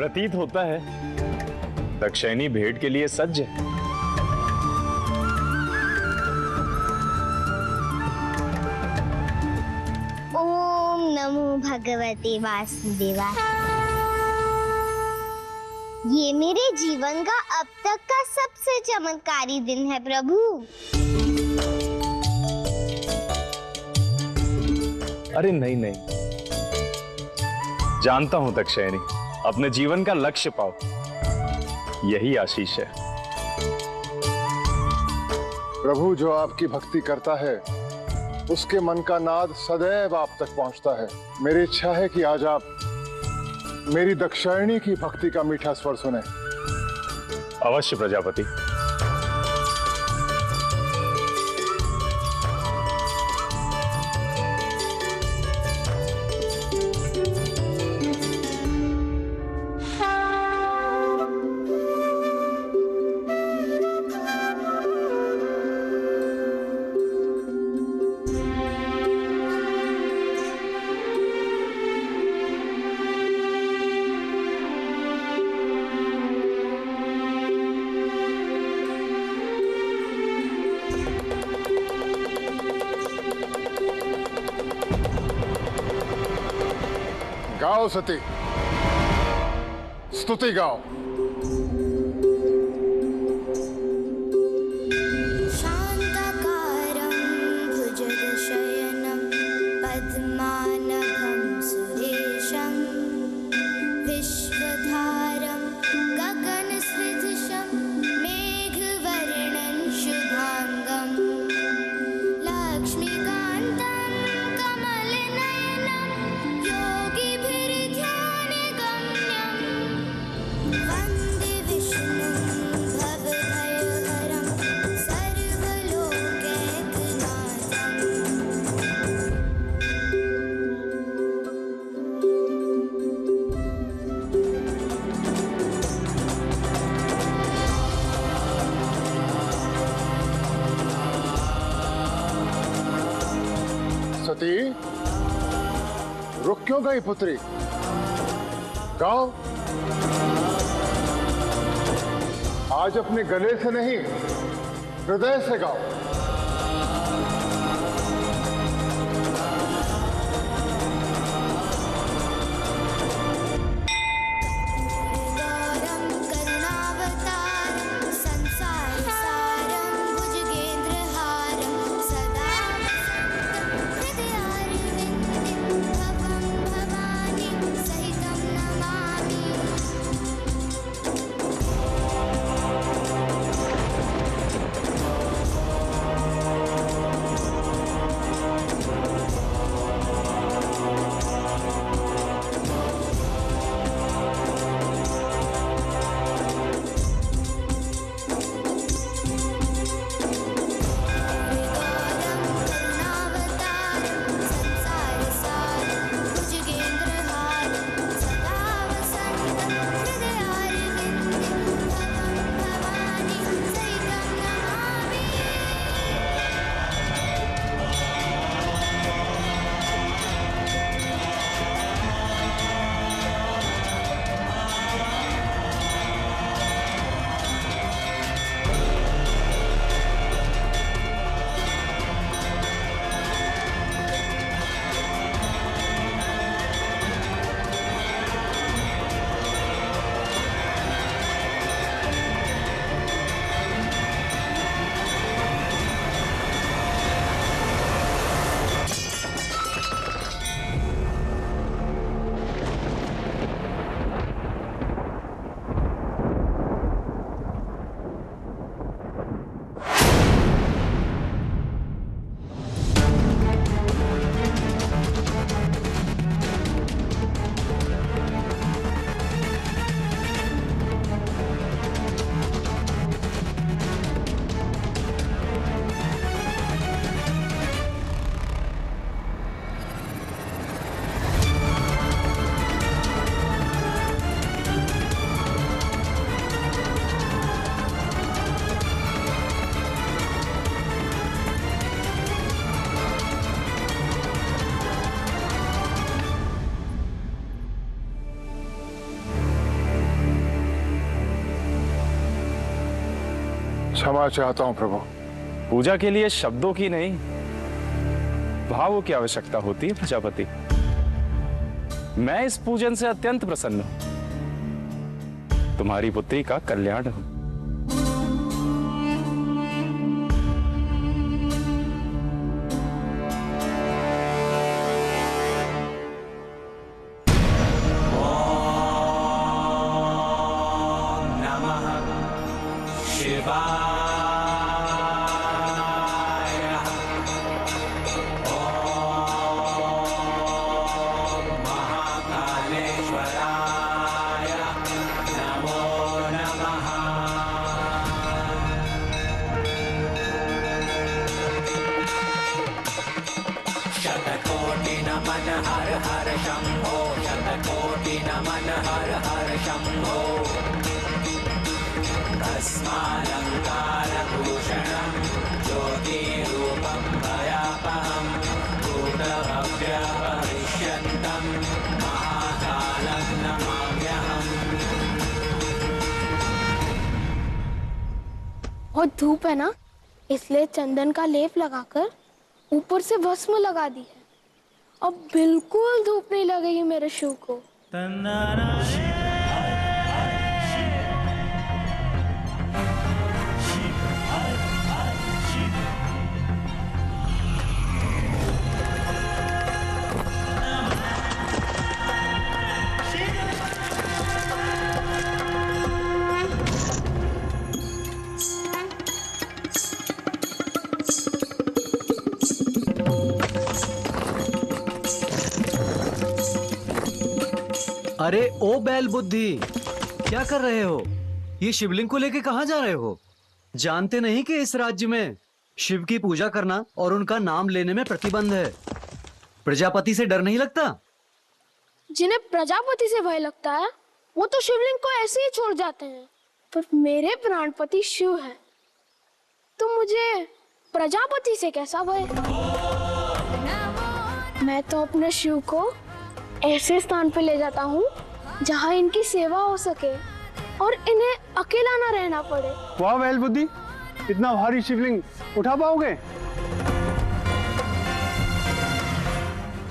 प्रतीत होता है दक्षिणी भेंट के लिए सज्ज है। ओम नमो भगवते वासुदेवाय। ये मेरे जीवन का अब तक का सबसे चमत्कारी दिन है प्रभु। अरे नहीं नहीं, जानता हूं दक्षिणी, अपने जीवन का लक्ष्य पाओ, यही आशीष है। प्रभु जो आपकी भक्ति करता है उसके मन का नाद सदैव आप तक पहुंचता है। मेरी इच्छा है कि आज आप मेरी दक्षिणी की भक्ति का मीठा स्वर सुने। अवश्य प्रजापति। गाओ सती, स्तुति गाओ। शांताकारं भुजगशयनं पद्मानभं सुरेशं विश्वधारं गगनसदृशं मेघवर्णं शुभांगं लक्ष्मीकान्तं कमलनयनं योगिभिर्ध्यानगम्यं वन्दे विष्णुं भवभयहरं सर्वलोकैकनाथम्। सती, रुक क्यों गई पुत्री? गाओ। आज अपने गले से नहीं, हृदय से गाओ। गौरं करुणावतारं संसारसारं भुजगेन्द्रहारं सदा हृदयारविन्दं भवं भवानी सहितं नमामि। क्षमा चाहता हूं प्रभु। पूजा के लिए शब्दों की नहीं, भावों की आवश्यकता होती है प्रजापति। मैं इस पूजन से अत्यंत प्रसन्न हूं। तुम्हारी पुत्री का कल्याण हो। बहुत धूप है ना, इसलिए चंदन का लेप लगाकर ऊपर से भस्म लगा दी है। अब बिल्कुल धूप नहीं लगेगी मेरे शिव को। अरे ओ बैल बुद्धि, क्या कर रहे हो? ये शिवलिंग को लेके कहाँ जा रहे हो? जानते नहीं कि इस राज्य में शिव की पूजा करना और उनका नाम लेने में प्रतिबंध है। प्रजापति से डर नहीं लगता? जिन्हें प्रजापति से भय लगता है वो तो शिवलिंग को ऐसे ही छोड़ जाते हैं, पर मेरे प्राणपति शिव है तो मुझे प्रजापति से कैसा भय? मैं तो अपने शिव को ऐसे स्थान पे ले जाता हूँ जहाँ इनकी सेवा हो सके और इन्हें अकेला ना रहना पड़े। वाह बैल बुद्धि, इतना भारी शिवलिंग उठा पाओगे?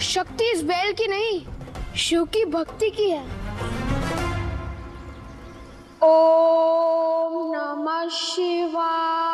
शक्ति इस बैल की नहीं, शिव की भक्ति की है। ओम नमः शिवाय।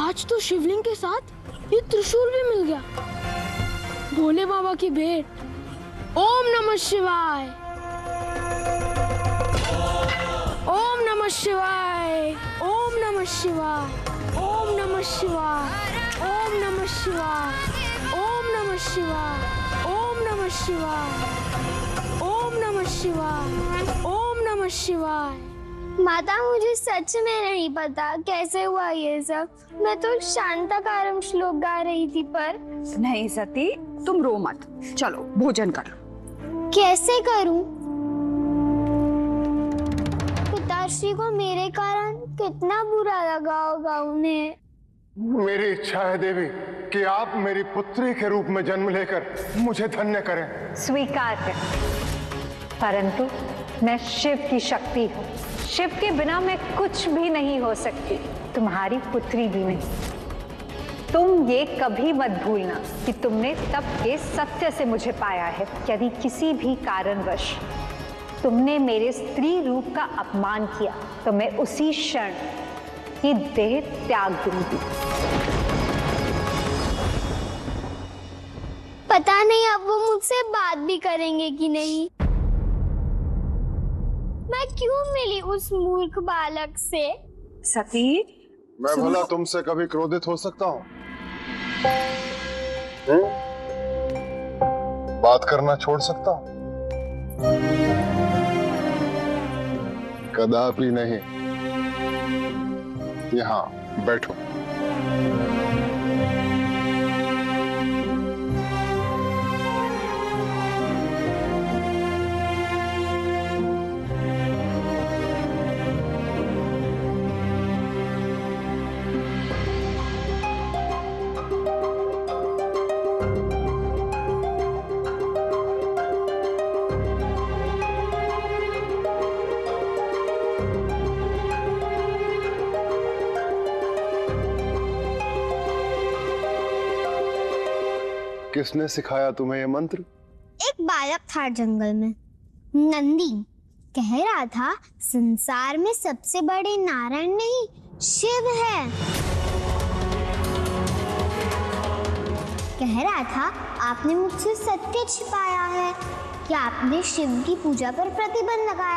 आज तो शिवलिंग के साथ ये त्रिशूल भी मिल गया। भोले बाबा की भेंट। ओम नमः शिवाय। ओम नमः शिवाय। ओम नमः शिवाय। ओम नमः शिवाय। ओम नमः शिवाय। ओम नमः शिवाय। ओम नमः शिवाय। ओम नमः शिवाय। ओम नमः शिवाय। माता, मुझे सच में नहीं पता कैसे हुआ ये सब। मैं तो शांताकारम श्लोक गा रही थी। पर नहीं सती, तुम रो मत, चलो भोजन करो। कैसे करूं? पिताश्री को मेरे कारण कितना बुरा लगा होगा उन्हें। मेरी इच्छा है देवी कि आप मेरी पुत्री के रूप में जन्म लेकर मुझे धन्य करें। स्वीकार कर, परंतु मैं शिव की शक्ति हूँ, शिव के बिना मैं कुछ भी नहीं हो सकती, तुम्हारी पुत्री भी नहीं। तुम ये कभी मत भूलना कि तुमने तब के सत्य से मुझे पाया है। यदि किसी भी कारणवश तुमने मेरे स्त्री रूप का अपमान किया तो मैं उसी क्षण ये देह त्याग दूंगी। पता नहीं अब वो मुझसे बात भी करेंगे कि नहीं। मैं क्यों मिली उस मूर्ख बालक से? सती, मैं भला तुमसे कभी क्रोधित हो सकता हूँ? बात करना छोड़ सकता हूँ? कदापि नहीं। यहाँ बैठो। किसने सिखाया तुम्हें ये मंत्र? एक बालक था जंगल में, नंदी। कह रहा था संसार में सबसे बड़े नारायण नहीं, शिव है। कह रहा था आपने मुझसे सत्य छिपाया है कि आपने शिव की पूजा पर प्रतिबंध लगाया